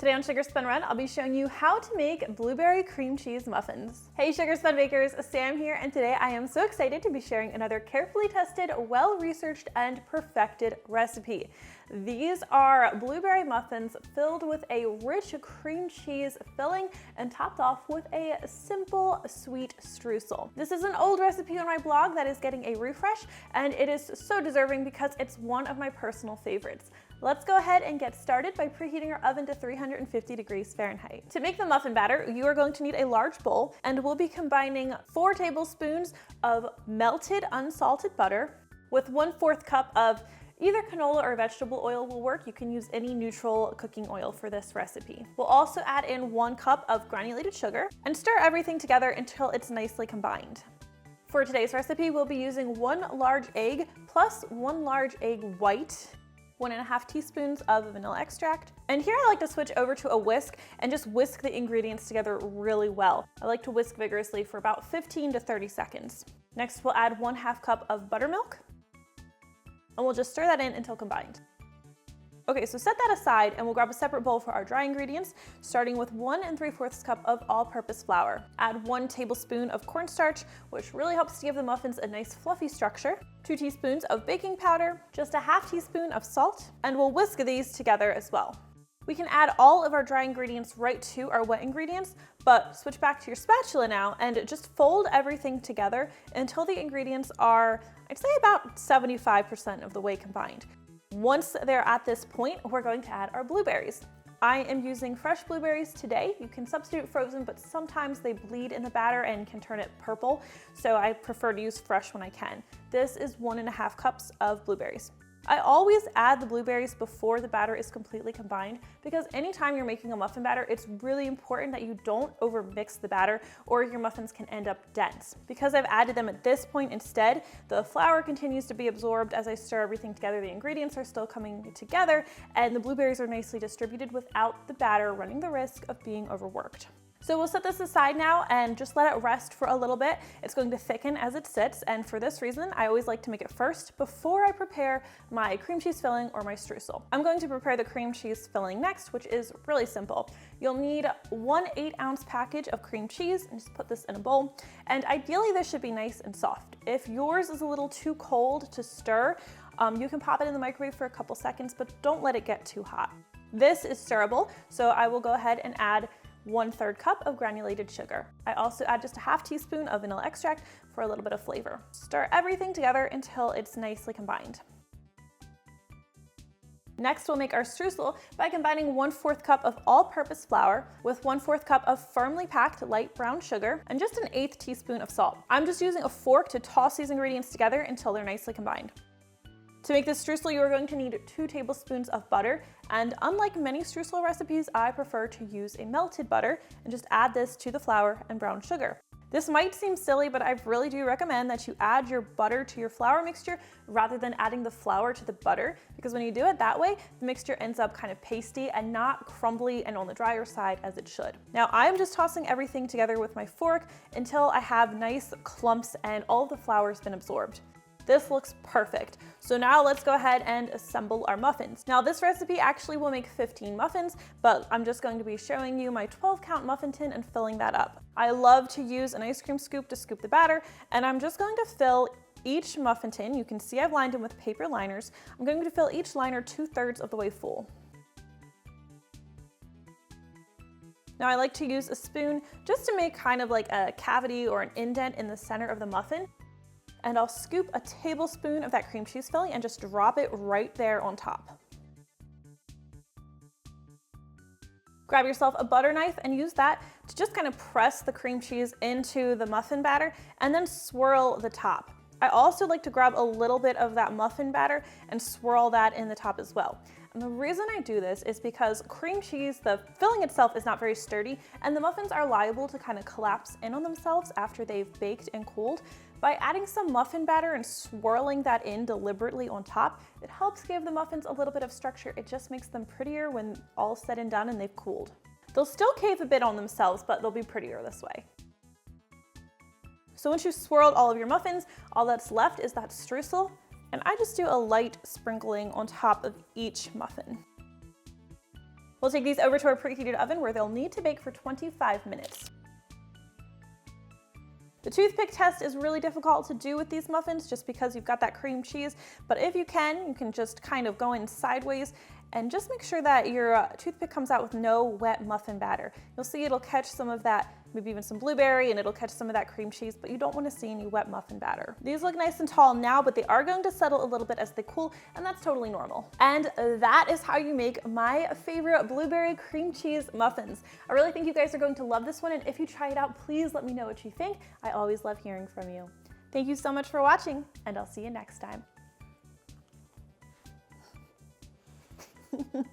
Today on Sugar Spun Run, I'll be showing you how to make blueberry cream cheese muffins. Hey Sugar Spun Bakers, Sam here, and today I am so excited to be sharing another carefully tested, well-researched, and perfected recipe. These are blueberry muffins filled with a rich cream cheese filling and topped off with a simple sweet streusel. This is an old recipe on my blog that is getting a refresh, and it is so deserving because it's one of my personal favorites. Let's go ahead and get started by preheating our oven to 350 degrees Fahrenheit. To make the muffin batter, you are going to need a large bowl, and we'll be combining 4 tablespoons of melted unsalted butter with 1/4 cup of either canola or vegetable oil will work. You can use any neutral cooking oil for this recipe. We'll also add in 1 cup of granulated sugar and stir everything together until it's nicely combined. For today's recipe, we'll be using 1 large egg plus 1 large egg white, 1½ teaspoons of vanilla extract. And here I like to switch over to a whisk and just whisk the ingredients together really well. I like to whisk vigorously for about 15 to 30 seconds. Next, we'll add 1/2 cup of buttermilk, and we'll just stir that in until combined. Okay, so set that aside and we'll grab a separate bowl for our dry ingredients, starting with 1 3/4 cup of all-purpose flour. Add 1 tablespoon of cornstarch, which really helps to give the muffins a nice fluffy structure, 2 teaspoons of baking powder, just a ½ teaspoon of salt, and we'll whisk these together as well. We can add all of our dry ingredients right to our wet ingredients, but switch back to your spatula now and just fold everything together until the ingredients are, I'd say, about 75% of the way combined. Once they're at this point, we're going to add our blueberries. I am using fresh blueberries today. You can substitute frozen, but sometimes they bleed in the batter and can turn it purple, so I prefer to use fresh when I can. This is 1½ cups of blueberries. I always add the blueberries before the batter is completely combined because anytime you're making a muffin batter, it's really important that you don't overmix the batter or your muffins can end up dense. Because I've added them at this point instead, the flour continues to be absorbed as I stir everything together. The ingredients are still coming together and the blueberries are nicely distributed without the batter running the risk of being overworked. So we'll set this aside now and just let it rest for a little bit. It's going to thicken as it sits, and for this reason, I always like to make it first before I prepare my cream cheese filling or my streusel. I'm going to prepare the cream cheese filling next, which is really simple. You'll need 1 8-ounce package of cream cheese, and just put this in a bowl. And ideally, this should be nice and soft. If yours is a little too cold to stir, you can pop it in the microwave for a couple seconds, but don't let it get too hot. This is stirrable, so I will go ahead and add 1/3 cup of granulated sugar. I also add just a ½ teaspoon of vanilla extract for a little bit of flavor. Stir everything together until it's nicely combined. Next, we'll make our streusel by combining 1/4 cup of all-purpose flour with 1/4 cup of firmly packed light brown sugar and just 1/8 teaspoon of salt. I'm just using a fork to toss these ingredients together until they're nicely combined. To make this streusel, you are going to need 2 tablespoons of butter, and unlike many streusel recipes, I prefer to use a melted butter and just add this to the flour and brown sugar. This might seem silly, but I really do recommend that you add your butter to your flour mixture rather than adding the flour to the butter, because when you do it that way, the mixture ends up kind of pasty and not crumbly and on the drier side as it should. Now I'm just tossing everything together with my fork until I have nice clumps and all of the flour's been absorbed. This looks perfect. So now let's go ahead and assemble our muffins. Now this recipe actually will make 15 muffins, but I'm just going to be showing you my 12-count muffin tin and filling that up. I love to use an ice cream scoop to scoop the batter, and I'm just going to fill each muffin tin. You can see I've lined them with paper liners. I'm going to fill each liner 2/3 of the way full. Now I like to use a spoon just to make kind of like a cavity or an indent in the center of the muffin. And I'll scoop a tablespoon of that cream cheese filling and just drop it right there on top. Grab yourself a butter knife and use that to just kind of press the cream cheese into the muffin batter and then swirl the top. I also like to grab a little bit of that muffin batter and swirl that in the top as well. And the reason I do this is because cream cheese, the filling itself is not very sturdy, and the muffins are liable to kind of collapse in on themselves after they've baked and cooled. By adding some muffin batter and swirling that in deliberately on top, it helps give the muffins a little bit of structure. It just makes them prettier when all's said and done and they've cooled. They'll still cave a bit on themselves, but they'll be prettier this way. So once you've swirled all of your muffins, all that's left is that streusel, and I just do a light sprinkling on top of each muffin. We'll take these over to our preheated oven where they'll need to bake for 25 minutes. The toothpick test is really difficult to do with these muffins just because you've got that cream cheese, but if you can just kind of go in sideways and just make sure that your toothpick comes out with no wet muffin batter. You'll see it'll catch some of that, maybe even some blueberry, and it'll catch some of that cream cheese, but you don't want to see any wet muffin batter. These look nice and tall now, but they are going to settle a little bit as they cool, and that's totally normal. And that is how you make my favorite blueberry cream cheese muffins. I really think you guys are going to love this one, and if you try it out, please let me know what you think. I always love hearing from you. Thank you so much for watching, and I'll see you next time. It's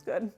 good.